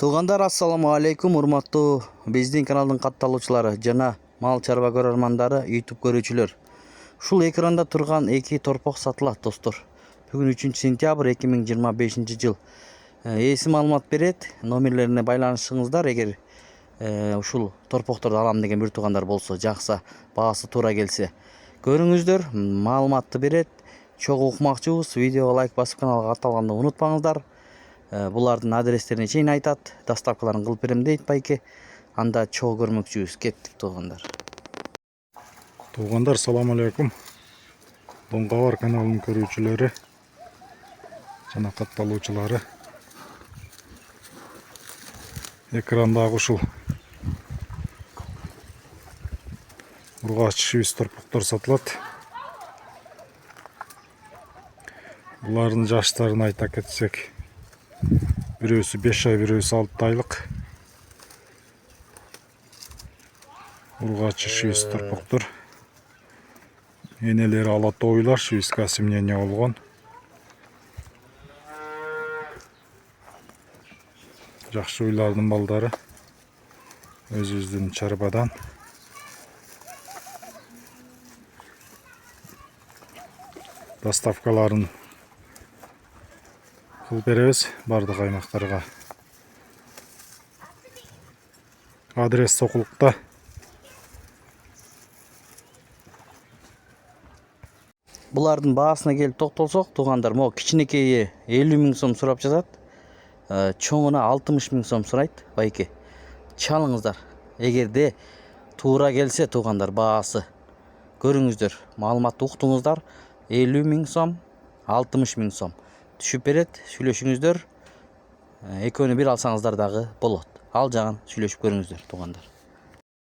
Туугандар, ассаламу алейкум, урматтуу биздин каналдын катталуучулары жана мал чарба көрөрмандары, YouTube көрүүчүлөр. Ушул экранда турган эки торпок сатылат, достор. Бүгүн 3-сентябрь 2025 жыл. Ээси маалымат берет, номерлерине байланышыңыздар. Эгер ушул торпокторду алам деген бир туугандар болсо, жакса, баасы туура келсе, көрүңүздөр, маалыматты берет. Чогуу укмакчыбыз, видеого лайк басып каналга катталганды унутпаңыздар. Булардын адрестерине чейин айтат, доставкаларын кылып берем дейт байке. Анда чогуу көрмөкчүбүз. Кеттик, туугандар. Туугандар, саламу алейкум. Доңгабар каналынын көрүүчүлөрү жана катталуучулары. Экрандагы ушул ургач швиз торпоктор сатылат. Булардын жаштарын айта кетсек, бирөөсү 5 ай, бирөөсү 6 айлык. Ургач швиз торпоктор. Энелери алатойлар, швизге осемнение болгон. Жакшы уйлардын балдары. Өзүбүздүн чарбадан. Доставкаларын кылып беребиз бардык аймактарга. Адрес Сокулукта. Булардын баасына келип токтолсок, туугандар, могу кичинекейи 50 000 сом сурап жатат. Чоңуна 60 000 сом сурайт байке. Чалыңыздар. Эгерде туура келсе, туугандар, баасы көрүңүздөр, маалыматты уктуңуздар. 50 000 сом, 60 000 сом түшүп берет. Сүйлөшүңүздөр. Экөөнү бир алсаңыздар дагы болот. Ал жагын сүйлөшүп көрүңүздөр, туугандар.